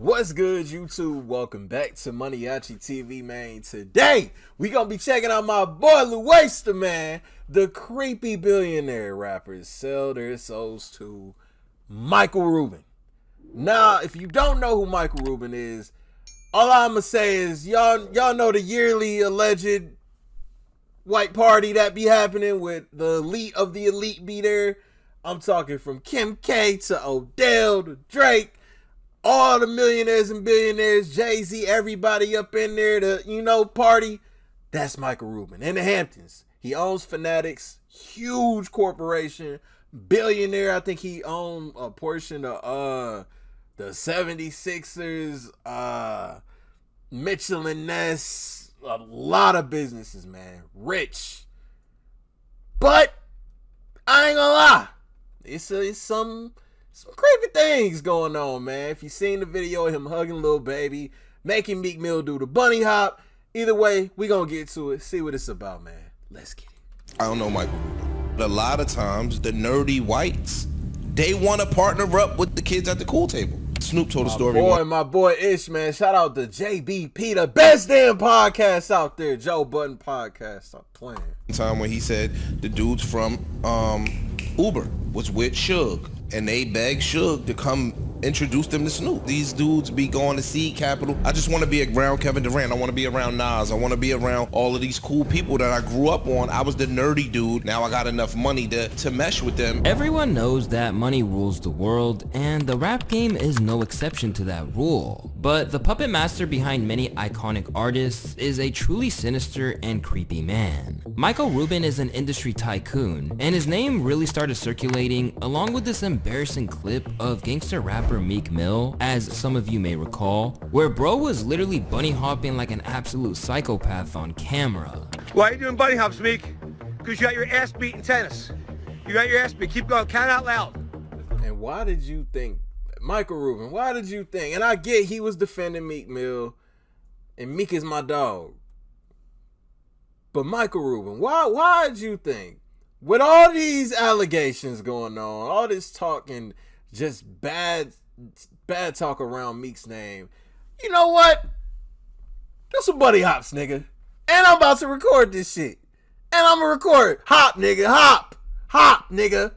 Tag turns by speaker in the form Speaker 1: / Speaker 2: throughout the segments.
Speaker 1: What's good, YouTube? Welcome back to MANIACITV, man. Today, we gonna be checking out my boy Luis, man. The creepy billionaire rappers sell their souls to Michael Rubin. Now, if you don't know who Michael Rubin is, all I'ma say is y'all know the yearly alleged white party that be happening with the elite of the elite be there. I'm talking from Kim K to Odell to Drake. All the millionaires and billionaires, Jay-Z, everybody up in there to, party. That's Michael Rubin in the Hamptons. He owns Fanatics, huge corporation, billionaire. I think he owned a portion of the 76ers, Mitchell and Ness, a lot of businesses, man. Rich. But I ain't gonna lie. It's some creepy things going on, man. If you seen the video of him hugging Lil Baby, making Meek Mill do the bunny hop, either way, we gonna get to it, see what it's about, man. Let's get it.
Speaker 2: I don't know Michael Rubin. A lot of times, the nerdy whites, they want to partner up with the kids at the cool table. Snoop told a story.
Speaker 1: My boy Ish, man. Shout out to JBP, the best damn podcast out there. Joe Budden podcast. Stop playing.
Speaker 2: Time when he said the dudes from Uber was with Suge, and they begged Suge to come introduce them to Snoop. These dudes be going to Seed Capital. I just want to be around Kevin Durant. I want to be around Nas. I want to be around all of these cool people that I grew up on. I was the nerdy dude. Now I got enough money to mesh with them.
Speaker 3: Everyone knows that money rules the world, and the rap game is no exception to that rule. But the puppet master behind many iconic artists is a truly sinister and creepy man. Michael Rubin is an industry tycoon, and his name really started circulating along with this embarrassing clip of gangster rapper Meek Mill, as some of you may recall, where bro was literally bunny hopping like an absolute psychopath on camera.
Speaker 4: Why are you doing bunny hops, Meek? Because you got your ass beat in tennis. You got your ass beat. Keep going. Count out loud.
Speaker 1: And why did you think, Michael Rubin, why did you think, and I get he was defending Meek Mill, and Meek is my dog, but Michael Rubin, why did you think, with all these allegations going on, all this talk and just bad talk around Meek's name, you know what? Do some buddy hops, nigga. And I'm about to record this shit. And I'm gonna record. Hop, nigga. Hop. Hop, nigga.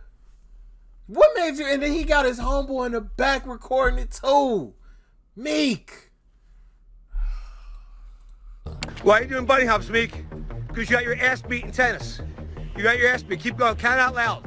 Speaker 1: What made you? And then he got his homeboy in the back recording it too. Meek.
Speaker 4: Why are you doing bunny hops, Meek? Because you got your ass beat in tennis. You got your ass beat. Keep going. Count out loud.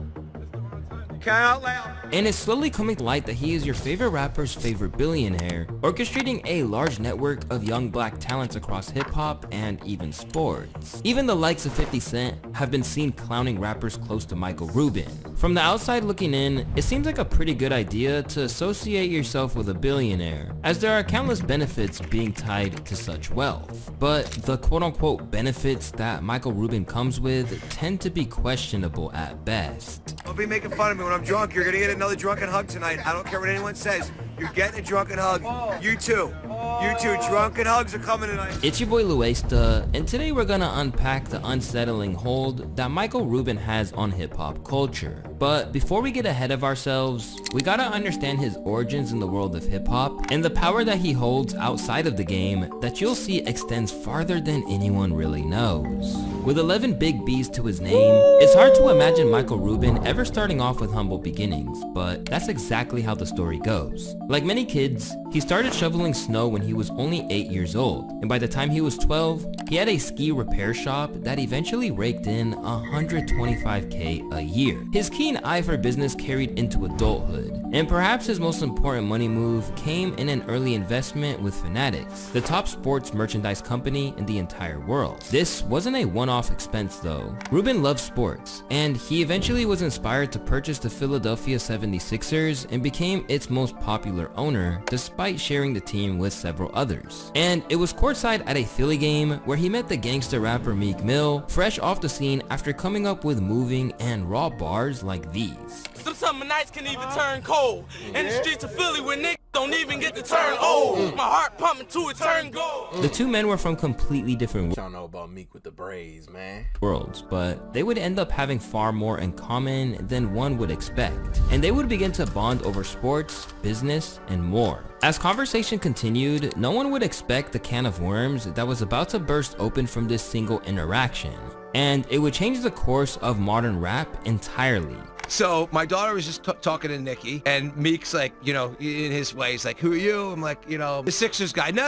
Speaker 4: Count out loud.
Speaker 3: And it's slowly coming to light that he is your favorite rapper's favorite billionaire, orchestrating a large network of young black talents across hip-hop and even sports. Even the likes of 50 Cent have been seen clowning rappers close to Michael Rubin. From the outside looking in, it seems like a pretty good idea to associate yourself with a billionaire, as there are countless benefits being tied to such wealth. But the quote-unquote benefits that Michael Rubin comes with tend to be questionable at best.
Speaker 4: Don't be making fun of me when I'm drunk. You're gonna get another drunken hug tonight. I don't care what anyone says. You're getting a drunken hug. You too. You too. Drunken hugs are coming tonight.
Speaker 3: It's your boy Luis, and today we're gonna unpack the unsettling hold that Michael Rubin has on hip-hop culture. But before we get ahead of ourselves, we gotta understand his origins in the world of hip-hop and the power that he holds outside of the game that you'll see extends farther than anyone really knows. With 11 big B's to his name, it's hard to imagine Michael Rubin ever starting off with humble beginnings, but that's exactly how the story goes. Like many kids, he started shoveling snow when he was only 8 years old, and by the time he was 12, he had a ski repair shop that eventually raked in $125K a year. His keen eye for business carried into adulthood, and perhaps his most important money move came in an early investment with Fanatics, the top sports merchandise company in the entire world. This wasn't a one-off expense though. Rubin loved sports, and he eventually was inspired to purchase the Philadelphia 76ers and became its most popular owner, despite sharing the team with several others. And it was courtside at a Philly game where he met the gangster rapper Meek Mill, fresh off the scene after coming up with moving and raw bars like these.
Speaker 5: Some summer nights can even turn cold. In the streets of Philly where niggas don't even get shit to turn old. My heart pumping to it turn gold.
Speaker 3: The two men were from completely different
Speaker 1: Y'all know about Meek with the braids, man.
Speaker 3: worlds, but they would end up having far more in common than one would expect. And they would begin to bond over sports, business, and more. As conversation continued, no one would expect the can of worms that was about to burst open from this single interaction. And it would change the course of modern rap entirely.
Speaker 4: So my daughter was just talking to Nikki, and Meek's like, you know, in his way, he's like, who are you? I'm like, you know, the Sixers guy. No.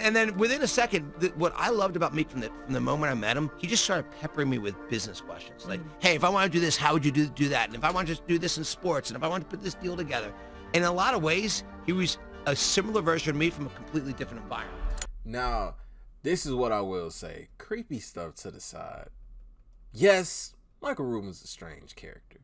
Speaker 4: And then within a second, what I loved about Meek from the moment I met him, he just started peppering me with business questions. Like, hey, if I want to do this, how would you do that? And if I want to just do this in sports, and if I want to put this deal together. And in a lot of ways, he was a similar version of me from a completely different environment.
Speaker 1: Now, this is what I will say. Creepy stuff to the side. Yes, Michael Rubin's a strange character.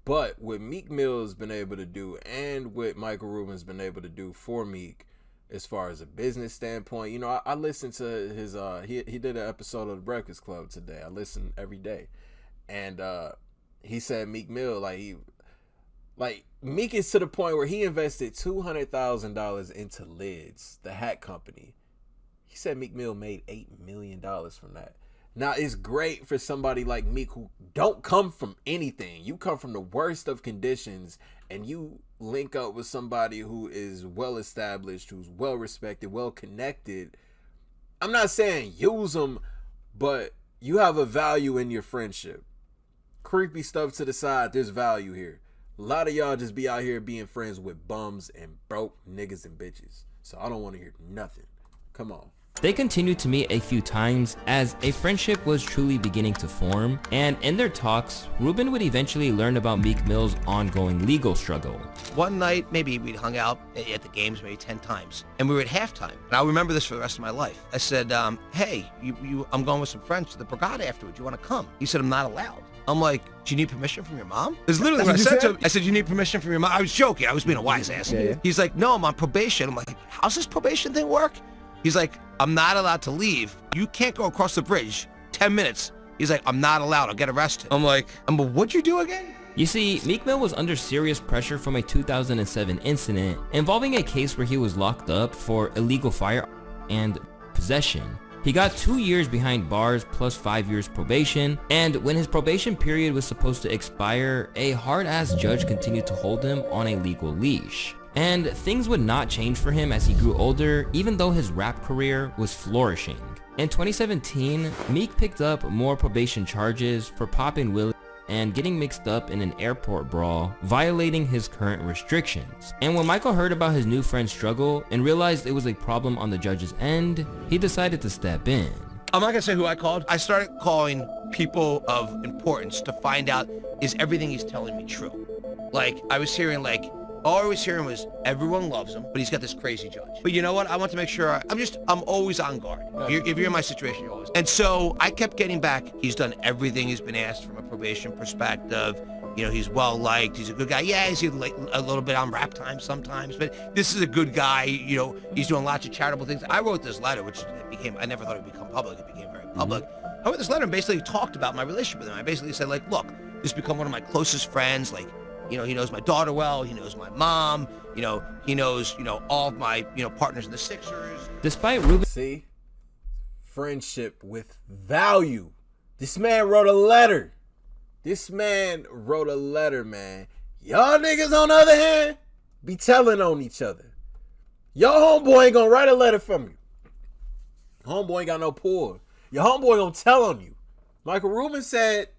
Speaker 1: But what Meek Mill's been able to do and what Michael Rubin's been able to do for Meek as far as a business standpoint, you know, I listened to his, he did an episode of The Breakfast Club today. I listen every day. And he said Meek Mill, Meek is to the point where he invested $200,000 into Lids, the hat company. He said Meek Mill made $8 million from that. Now, it's great for somebody like Meek who don't come from anything. You come from the worst of conditions and you link up with somebody who is well established, who's well respected, well connected. I'm not saying use them, but you have a value in your friendship. Creepy stuff to the side, there's value here. A lot of y'all just be out here being friends with bums and broke niggas and bitches. So I don't want to hear nothing. Come on.
Speaker 3: They continued to meet a few times as a friendship was truly beginning to form, and in their talks, Rubin would eventually learn about Meek Mill's ongoing legal struggle.
Speaker 4: One night, maybe we'd hung out at the games maybe 10 times, and we were at halftime. And I'll remember this for the rest of my life. I said, hey, I'm going with some friends to the Brigada afterwards. You want to come? He said, I'm not allowed. I'm like, do you need permission from your mom? It's literally what I said to him. I said, you need permission from your mom? I was joking. I was being a wise ass. Yeah. He's like, no, I'm on probation. I'm like, how's this probation thing work? He's like, I'm not allowed to leave. You can't go across the bridge. 10 minutes. He's like, I'm not allowed. I'll get arrested. I'm like, what'd you do again?
Speaker 3: You see, Meek Mill was under serious pressure from a 2007 incident involving a case where he was locked up for illegal firearm and possession. He got 2 years behind bars plus 5 years probation, and when his probation period was supposed to expire, a hard-ass judge continued to hold him on a legal leash. And things would not change for him as he grew older, even though his rap career was flourishing. In 2017, Meek picked up more probation charges for popping Willie and getting mixed up in an airport brawl, violating his current restrictions. And when Michael heard about his new friend's struggle and realized it was a problem on the judge's end, he decided to step in.
Speaker 4: I'm not gonna say who I called. I started calling people of importance to find out, is everything he's telling me true? Like, I was hearing all I was hearing was everyone loves him, but he's got this crazy judge. But you know what? I want to make sure I'm always on guard. If you're in my situation, you're always. And so I kept getting back. He's done everything he's been asked from a probation perspective. You know, he's well liked. He's a good guy. Yeah, he's a little bit on rap time sometimes, but this is a good guy. You know, he's doing lots of charitable things. I wrote this letter, which I never thought it would become public. It became very public. I wrote this letter and basically talked about my relationship with him. I basically said, like, look, this has become one of my closest friends. Like, you know, he knows my daughter well, he knows my mom, you know, he knows, you know, all of my, you know, partners in the Sixers.
Speaker 3: Despite Rubin...
Speaker 1: See? Friendship with value. This man wrote a letter. Man. Y'all niggas, on the other hand, be telling on each other. Your homeboy ain't gonna write a letter from you. Homeboy ain't got no pull. Your homeboy gonna tell on you. Michael Rubin said,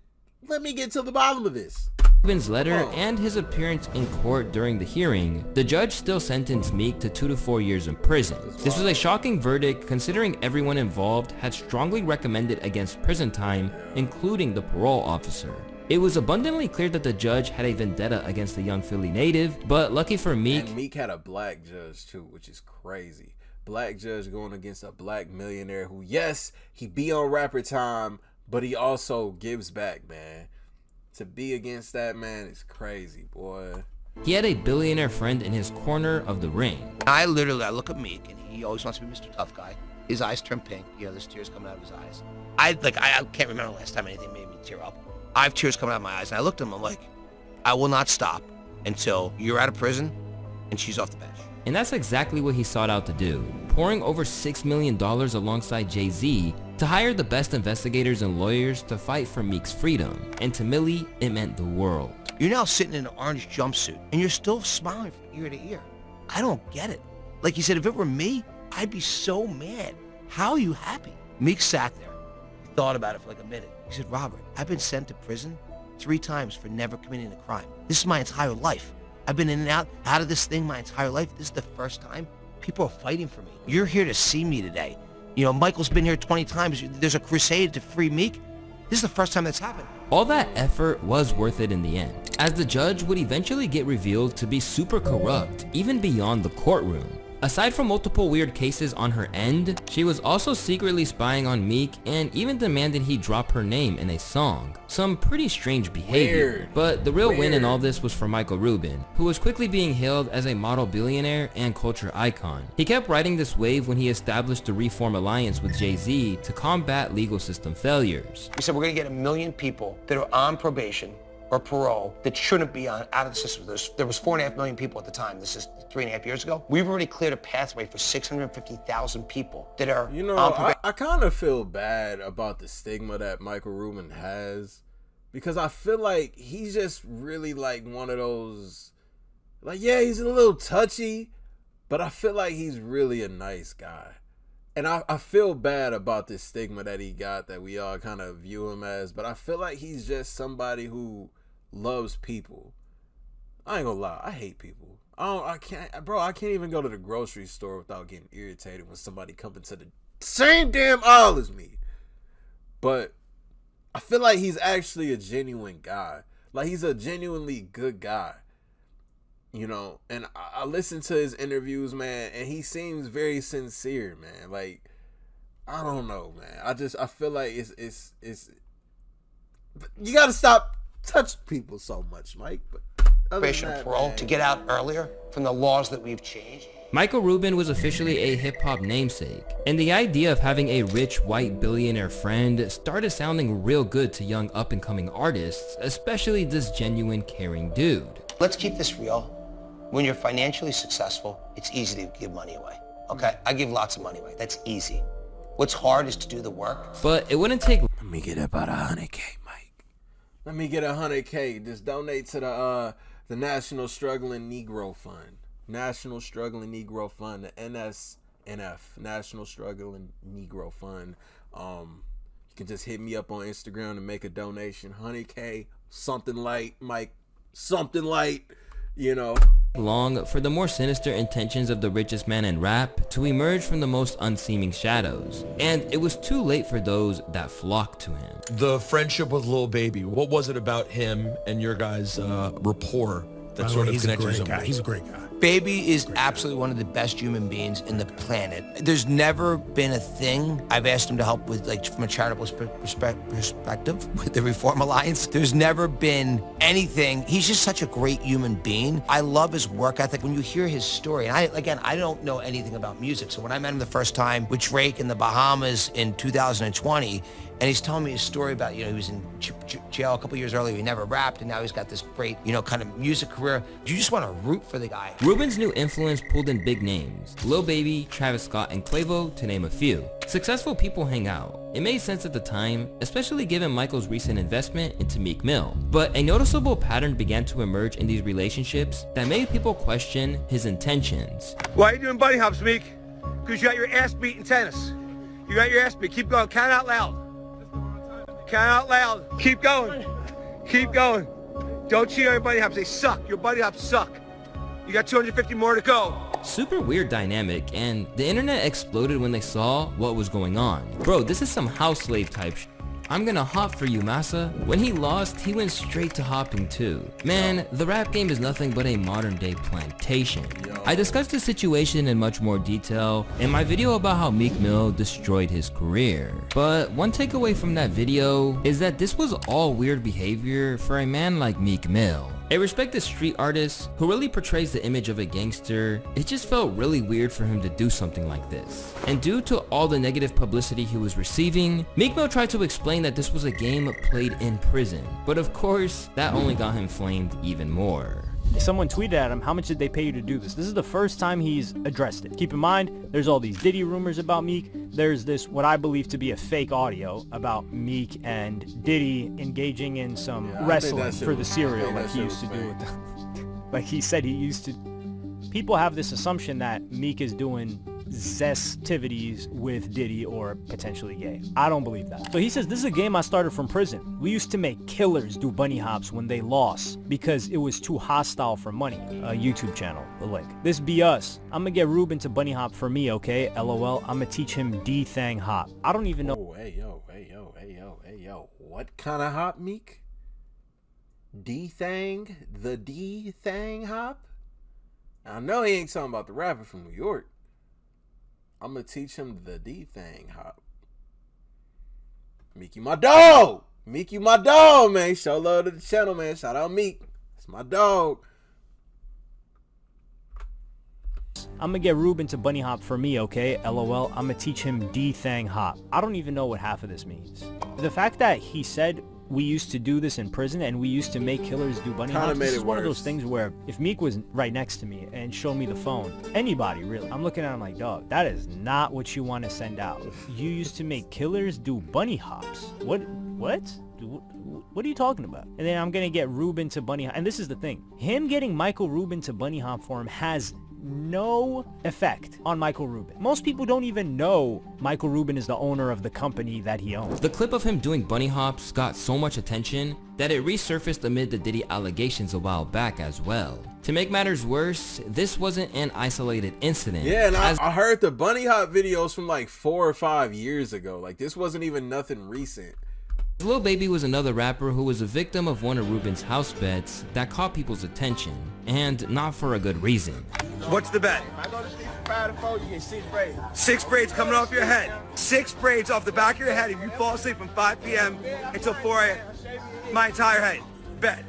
Speaker 1: let me get to the bottom of this.
Speaker 3: Rubin's letter and his appearance in court during the hearing, the judge still sentenced Meek to 2 to 4 years in prison. This was a shocking verdict considering everyone involved had strongly recommended against prison time, including the parole officer. It was abundantly clear that the judge had a vendetta against the young Philly native, but lucky for Meek...
Speaker 1: And Meek had a black judge too, which is crazy. Black judge going against a black millionaire who, yes, he be on rapper time, but he also gives back, man. To be against that, man, is crazy, boy.
Speaker 3: He had a billionaire friend in his corner of the ring.
Speaker 4: I look at Meek, and he always wants to be Mr. Tough Guy. His eyes turn pink. You know, there's tears coming out of his eyes. I can't remember the last time anything made me tear up. I have tears coming out of my eyes, and I looked at him, I'm like, I will not stop until you're out of prison and she's off the bench.
Speaker 3: And that's exactly what he sought out to do, pouring over $6 million alongside Jay-Z to hire the best investigators and lawyers to fight for Meek's freedom. And to Millie, it meant the world.
Speaker 4: You're now sitting in an orange jumpsuit, and you're still smiling from ear to ear. I don't get it. Like he said, if it were me, I'd be so mad. How are you happy? Meek sat there. He thought about it for like a minute. He said, Robert, I've been sent to prison 3 times for never committing a crime. This is my entire life. I've been in and out of this thing my entire life. This is the first time people are fighting for me. You're here to see me today. You know, Michael's been here 20 times. There's a crusade to free Meek. This is the first time that's happened.
Speaker 3: All that effort was worth it in the end, as the judge would eventually get revealed to be super corrupt, even beyond the courtroom. Aside from multiple weird cases on her end, she was also secretly spying on Meek and even demanded he drop her name in a song. Some pretty strange behavior.
Speaker 1: Weird.
Speaker 3: But the real win in all this was for Michael Rubin, who was quickly being hailed as a model billionaire and culture icon. He kept riding this wave when he established the Reform Alliance with Jay-Z to combat legal system failures.
Speaker 4: We said we're going to get 1 million people that are on probation or parole that shouldn't be out of the system. There was 4.5 million people at the time. This is 3.5 years ago. We've already cleared a pathway for 650,000 people that are
Speaker 1: You know,
Speaker 4: on probation.
Speaker 1: I kind of feel bad about the stigma that Michael Rubin has, because I feel like he's just really like one of those, like, yeah, he's a little touchy, but I feel like he's really a nice guy. And I feel bad about this stigma that he got, that we all kind of view him as, but I feel like he's just somebody who loves people. I ain't gonna lie, I hate people. I can't even go to the grocery store without getting irritated when somebody comes into the same damn aisle as me. But I feel like he's actually a genuine guy. Like, he's a genuinely good guy. You know, and I listen to his interviews, man, and he seems very sincere, man. Like, I don't know, man. I feel like it's you gotta stop touching people so much, Mike. But
Speaker 4: Probation and parole to get out earlier from the laws that we've changed.
Speaker 3: Michael Rubin was officially a hip-hop namesake, and the idea of having a rich white billionaire friend started sounding real good to young up-and-coming artists, especially this genuine, caring dude.
Speaker 4: Let's keep this real. When you're financially successful, it's easy to give money away. Okay, I give lots of money away. That's easy. What's hard is to do the work.
Speaker 3: But it wouldn't take.
Speaker 1: Let me get about 100K, Mike. Let me get 100K. Just donate to the National Struggling Negro Fund. National Struggling Negro Fund, the NSNF, National Struggling Negro Fund. You can just hit me up on Instagram to make a donation. 100K, something light, Mike, something light, you know.
Speaker 3: Long for the more sinister intentions of the richest man in rap to emerge from the most unseeming shadows, and it was too late for those that flocked to him.
Speaker 6: The friendship with Lil Baby, what was it about him and your guys' rapport that sort of connected you?
Speaker 7: He's a great guy.
Speaker 4: Baby is absolutely one of the best human beings in the planet. There's never been a thing I've asked him to help with, like, from a charitable perspective with the Reform Alliance. There's never been anything. He's just such a great human being. I love his work ethic. When you hear his story, and I don't know anything about music, so when I met him the first time with Drake in the Bahamas in 2020, and he's telling me his story about, you know, he was in jail a couple years earlier, he never rapped, and now he's got this great, you know, kind of music career. You just want to root for the guy.
Speaker 3: Rubin's new influence pulled in big names, Lil Baby, Travis Scott, and Quavo, to name a few. Successful people hang out. It made sense at the time, especially given Michael's recent investment into Meek Mill. But a noticeable pattern began to emerge in these relationships that made people question his intentions.
Speaker 8: Why are you doing bunny hops, Meek? Because you got your ass beat in tennis. You got your ass beat. Keep going. Count out loud. Count out loud. Keep going. Keep going. Don't cheat on your bunny hops. They suck. Your bunny hops suck. You got 250 more to go.
Speaker 3: Super weird dynamic, and the internet exploded when they saw what was going on. Bro, this is some house slave type shit. I'm gonna hop for you, massa. When he lost, he went straight to hopping too. Man, the rap game is nothing but a modern day plantation. I discussed the situation in much more detail in my video about how Meek Mill destroyed his career. But one takeaway from that video is that this was all weird behavior for a man like Meek Mill. A respected street artist who really portrays the image of a gangster, it just felt really weird for him to do something like this. And due to all the negative publicity he was receiving, Meek Mill tried to explain that this was a game played in prison. But of course, that only got him flamed even more.
Speaker 7: Someone tweeted at him, how much did they pay you to do this? This is the first time he's addressed it. Keep in mind, there's all these Diddy rumors about Meek. There's this, what I believe to be a fake audio about Meek and Diddy engaging in some wrestling for the cereal like he used to do with them. Like he said he used to. People have this assumption that Meek is doing zestivities with Diddy or potentially gay. I don't believe that. So he says, this is a game I started from prison. We used to make killers do bunny hops when they lost because it was too hostile for money. A YouTube channel, the link. This be us. I'm gonna get Rubin to bunny hop for me, okay? LOL. I'm gonna teach him D-Thang hop. I don't even know.
Speaker 1: Oh, hey, yo. What kind of hop, Meek? D-Thang? The D-Thang hop? I know he ain't talking about the rapper from New York. I'm gonna teach him the D-Thang hop. Meek, you my dog! Meek, you my dog, man. Show love to the channel, man. Shout out Meek. It's my dog.
Speaker 7: I'm gonna get Rubin to bunny hop for me, okay? LOL. I'm gonna teach him D-Thang hop. I don't even know what half of this means. The fact that he said we used to do this in prison and we used to make killers do bunny hops, this is one of those things where if Meek was right next to me and showed me the phone, anybody really, I'm looking at him like, dog, that is not what you want to send out. You used to make killers do bunny hops. What are you talking about? And then I'm gonna get Rubin to bunny hop. And this is the thing, him getting Michael Rubin to bunny hop for him has no effect on Michael Rubin. Most people don't even know Michael Rubin is the owner of the company that he owns.
Speaker 3: The clip of him doing bunny hops got so much attention that it resurfaced amid the Diddy allegations a while back as well. To make matters worse, this wasn't an isolated incident.
Speaker 1: Yeah, and I heard the bunny hop videos from like 4 or 5 years ago. Like this wasn't even nothing recent.
Speaker 3: Lil Baby was another rapper who was a victim of one of Rubin's house bets that caught people's attention, and not for a good reason.
Speaker 8: What's the bet?
Speaker 5: I go to sleep 5 to 4, you get 6 braids.
Speaker 8: 6 braids coming off your head. 6 braids off the back of your head if you fall asleep from 5 p.m. until 4 a.m. My entire head. Bet.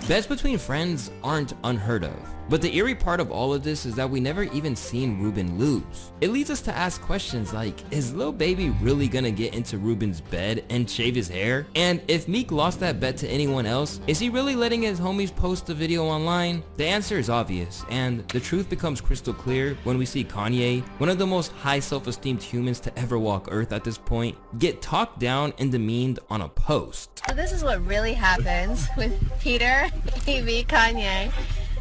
Speaker 3: Bets between friends aren't unheard of, but the eerie part of all of this is that we never even seen Rubin lose. It leads us to ask questions like, is Lil Baby really gonna get into Rubin's bed and shave his hair? And if Meek lost that bet to anyone else, is he really letting his homies post the video online? The answer is obvious, and the truth becomes crystal clear when we see Kanye, one of the most high self-esteemed humans to ever walk earth at this point, get talked down and demeaned on a post.
Speaker 9: So this is what really happens with Peter, TV, Kanye.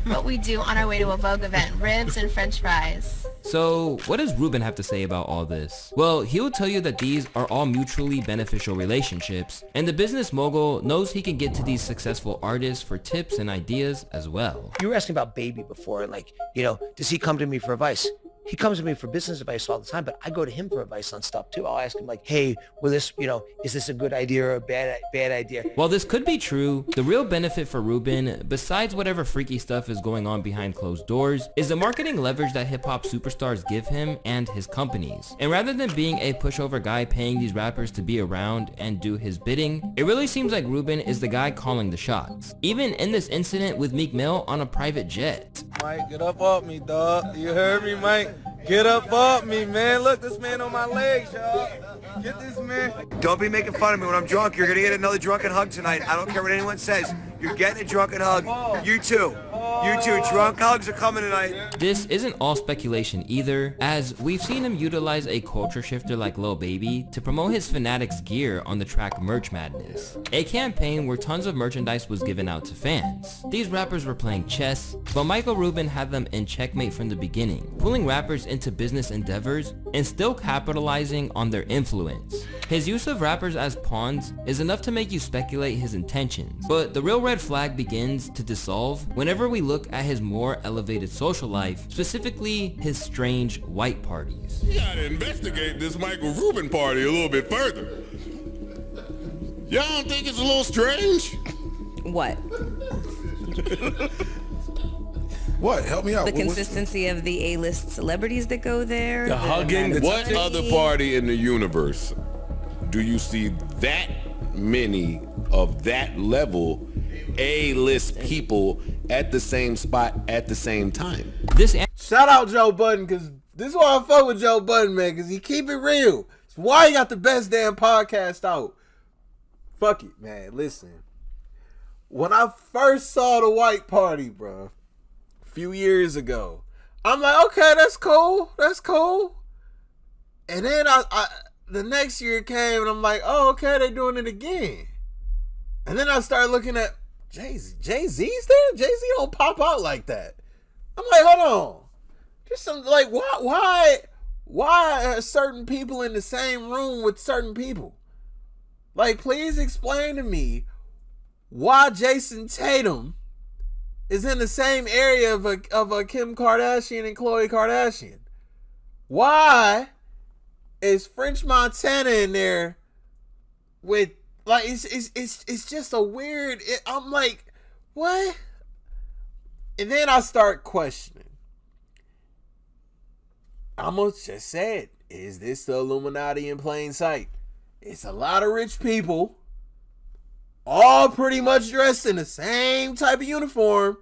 Speaker 9: What we do on our way to a Vogue event, ribs and french fries.
Speaker 3: So what does Rubin have to say about all this? Well, he'll tell you that these are all mutually beneficial relationships, and the business mogul knows he can get to these successful artists for tips and ideas as well.
Speaker 4: You were asking about Baby before, like, you know, does he come to me for advice? He comes to me for business advice all the time, but I go to him for advice on stuff too. I'll ask him like, hey, will this, you know, is this a good idea or a bad idea?
Speaker 3: While this could be true, the real benefit for Rubin, besides whatever freaky stuff is going on behind closed doors, is the marketing leverage that hip-hop superstars give him and his companies. And rather than being a pushover guy paying these rappers to be around and do his bidding, it really seems like Rubin is the guy calling the shots. Even in this incident with Meek Mill on a private jet.
Speaker 5: Mike, get up off me, dog. You heard me, Mike? Get up off me, man. Look, this man on my legs, y'all. Get this man.
Speaker 8: Don't be making fun of me when I'm drunk. You're gonna get another drunken hug tonight. I don't care what anyone says. You're getting a drunken hug. You too. You too. Drunk hugs are coming tonight.
Speaker 3: This isn't all speculation either, as we've seen him utilize a culture shifter like Lil Baby to promote his Fanatics gear on the track Merch Madness, a campaign where tons of merchandise was given out to fans. These rappers were playing chess, but Michael Rubin had them in checkmate from the beginning, pulling rappers into business endeavors and still capitalizing on their influence. His use of rappers as pawns is enough to make you speculate his intentions, but the real red flag begins to dissolve whenever we look at his more elevated social life, specifically his strange white parties.
Speaker 10: You gotta investigate this Michael Rubin party a little bit further. Y'all don't think it's a little strange?
Speaker 11: What?
Speaker 2: What? Help me out.
Speaker 11: The consistency of the A-list celebrities that go there.
Speaker 10: The hugging. What other party in the universe do you see that many of that level A-list people at the same spot at the same time?
Speaker 1: Shout out Joe Budden, because this is why I fuck with Joe Budden, man, because he keep it real. It's why he got the best damn podcast out. Fuck it, man. Listen. When I first saw the white party, bro, a few years ago. I'm like, okay, that's cool. That's cool. And then the next year came and I'm like, oh, okay, they're doing it again. And then I started looking at Jay-Z. Jay-Z's there? Jay-Z don't pop out like that. I'm like, hold on. Just some, like, why are certain people in the same room with certain people? Like, please explain to me why Jason Tatum is in the same area of a Kim Kardashian and Khloe Kardashian. Why is French Montana in there with, like, it's just a weird, I'm like, what? And then I start questioning. I'm gonna just say it. Is this the Illuminati in plain sight? It's a lot of rich people, all pretty much dressed in the same type of uniform.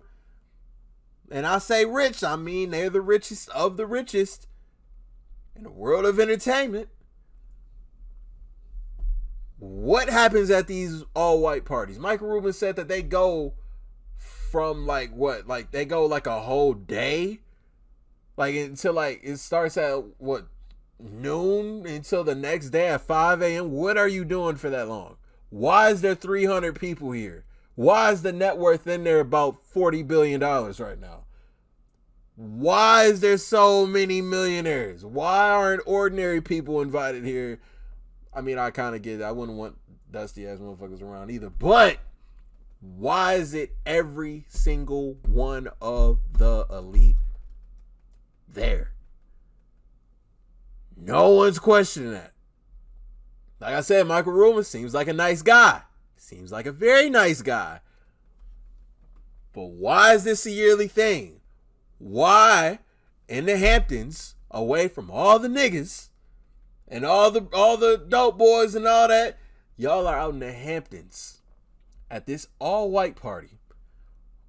Speaker 1: And I say rich, I mean they're the richest of the richest in the world of entertainment. What happens at these all-white parties? Michael Rubin said that they go from like what? Like they go like a whole day? Like until like it starts at what, noon until the next day at 5 a.m. What are you doing for that long? Why is there 300 people here? Why is the net worth in there about $40 billion right now? Why is there so many millionaires? Why aren't ordinary people invited here? I mean, I kind of get it. I wouldn't want dusty ass motherfuckers around either. But why is it every single one of the elite there? No one's questioning that. Like I said, Michael Rubin seems like a nice guy. Seems like a very nice guy. But why is this a yearly thing? Why in the Hamptons, away from all the niggas and all the dope boys and all that, y'all are out in the Hamptons at this all-white party.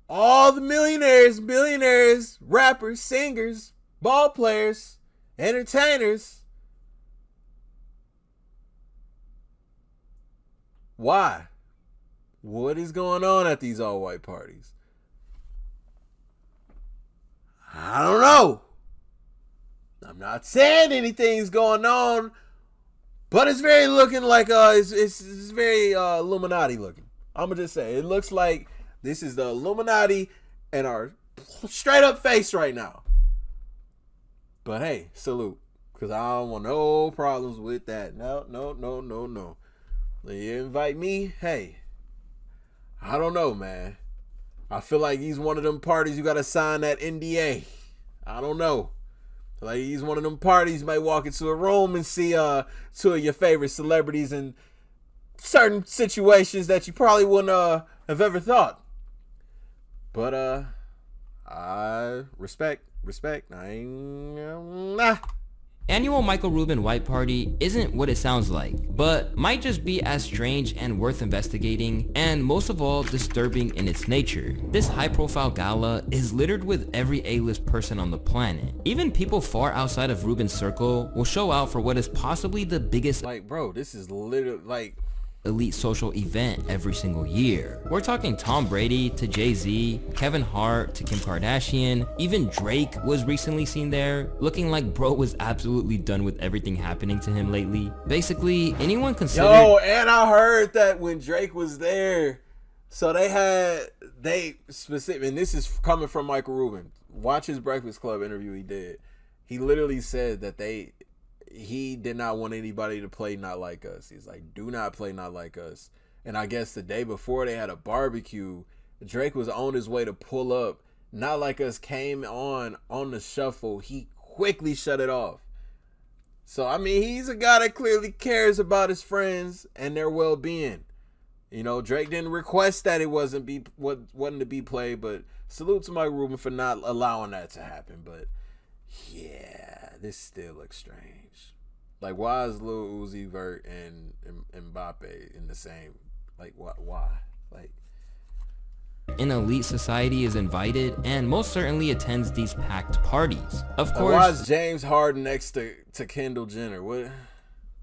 Speaker 1: All the millionaires, billionaires, rappers, singers, ball players, entertainers. Why? What is going on at these all-white parties? I don't know. I'm not saying anything's going on, but it's very looking like it's very Illuminati looking. I'm gonna just say it looks like this is the Illuminati in our straight up face right now. But hey, salute, because I don't want no problems with that. No. You invite me, hey, I don't know, man. I feel like he's one of them parties you gotta sign that NDA. I don't know. Like he's one of them parties you might walk into a room and see two of your favorite celebrities in certain situations that you probably wouldn't have ever thought. But I respect. I ain't
Speaker 3: Annual Michael Rubin White Party isn't what it sounds like, but might just be as strange and worth investigating, and most of all, disturbing in its nature. This high-profile gala is littered with every A-list person on the planet. Even people far outside of Rubin's circle will show out for what is possibly the biggest,
Speaker 1: like, bro, this is literally like
Speaker 3: elite social event every single year. We're talking Tom Brady to Jay-Z, Kevin Hart to Kim Kardashian, even Drake was recently seen there, looking like bro was absolutely done with everything happening to him lately. Basically, anyone considered...
Speaker 1: Yo, and I heard that when Drake was there, so they specific, and this is coming from Michael Rubin. Watch his Breakfast Club interview he did. He literally said that he did not want anybody to play Not Like Us. He's like, do not play Not Like Us. And I guess the day before they had a barbecue, Drake was on his way to pull up. Not Like Us came on the shuffle. He quickly shut it off. So, I mean, he's a guy that clearly cares about his friends and their well-being. You know, Drake didn't request that it wasn't to be played, but salute to Mike Rubin for not allowing that to happen. But, yeah, this still looks strange. Like, why is Lil Uzi Vert and Mbappe in the same? Like, why? Like,
Speaker 3: an elite society is invited and most certainly attends these packed parties. Of course,
Speaker 1: why is James Harden next to Kendall Jenner? What?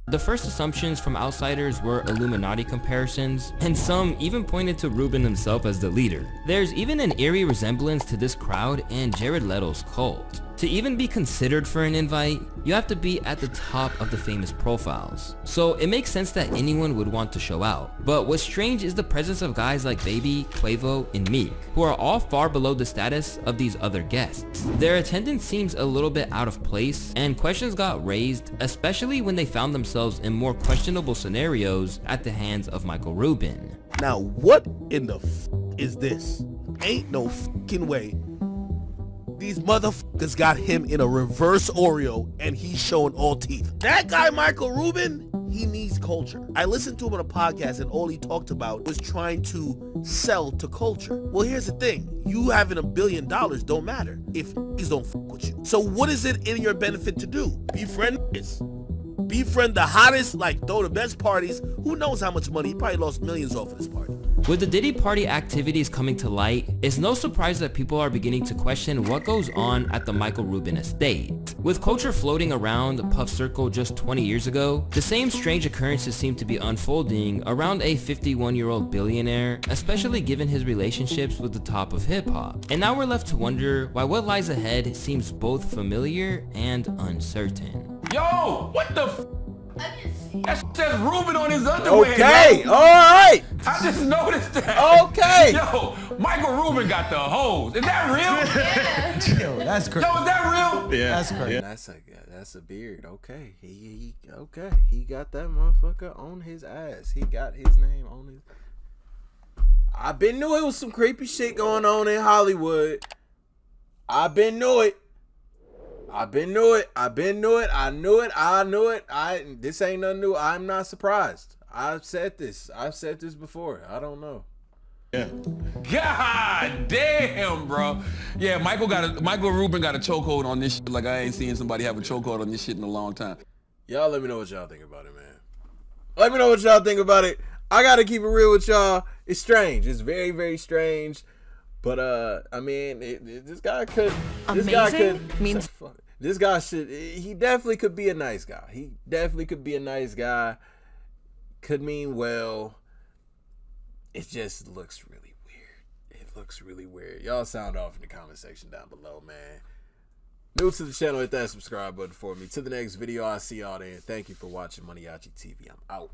Speaker 3: The first assumptions from outsiders were Illuminati comparisons, and some even pointed to Rubin himself as the leader. There's even an eerie resemblance to this crowd and Jared Leto's cult. To even be considered for an invite, you have to be at the top of the famous profiles. So it makes sense that anyone would want to show out. But what's strange is the presence of guys like Baby, Quavo, and Meek, who are all far below the status of these other guests. Their attendance seems a little bit out of place, and questions got raised, especially when they found themselves in more questionable scenarios at the hands of Michael Rubin.
Speaker 12: Now, what in the is this? Ain't no fucking way. These motherfuckers got him in a reverse Oreo and he's showing all teeth. That guy, Michael Rubin, he needs culture. I listened to him on a podcast and all he talked about was trying to sell to culture. Well, here's the thing. You having $1 billion don't matter if niggas don't fuck with you. So what is it in your benefit to do? Befriend niggas. Befriend the hottest, like throw the best parties. Who knows how much money? He probably lost millions off of this party.
Speaker 3: With the Diddy Party activities coming to light, it's no surprise that people are beginning to question what goes on at the Michael Rubin estate. With culture floating around Puff Circle just 20 years ago, the same strange occurrences seem to be unfolding around a 51-year-old billionaire, especially given his relationships with the top of hip-hop. And now we're left to wonder why what lies ahead seems both familiar and uncertain.
Speaker 10: Yo, what the f? That says Rubin on his underwear.
Speaker 1: Okay,
Speaker 10: yo.
Speaker 1: all right.
Speaker 10: I just noticed that.
Speaker 1: Okay.
Speaker 10: Yo, Michael Rubin got the hose. Is that real?
Speaker 13: Yo, that's crazy.
Speaker 10: Yo, is that real?
Speaker 13: Yeah, that's crazy.
Speaker 1: That's a beard. Okay, he got that motherfucker on his ass. He got his name on his. I been knew it was some creepy shit going on in Hollywood. I knew it. This ain't nothing new. I'm not surprised. I've said this before. I don't know.
Speaker 10: Yeah. God damn, bro. Yeah, Michael Rubin got a chokehold on this shit like I ain't seen somebody have a chokehold on this shit in a long time.
Speaker 1: Y'all let me know what y'all think about it, man. Let me know what y'all think about it. I gotta keep it real with y'all. It's strange. It's very, very strange. But I mean, this guy could. This guy could means. This guy should. He definitely could be a nice guy. He definitely could be a nice guy. Could mean well. It just looks really weird. It looks really weird. Y'all sound off in the comment section down below, man. New to the channel, hit that subscribe button for me. To the next video, I'll see y'all there. Thank you for watching MANIACITV. I'm out.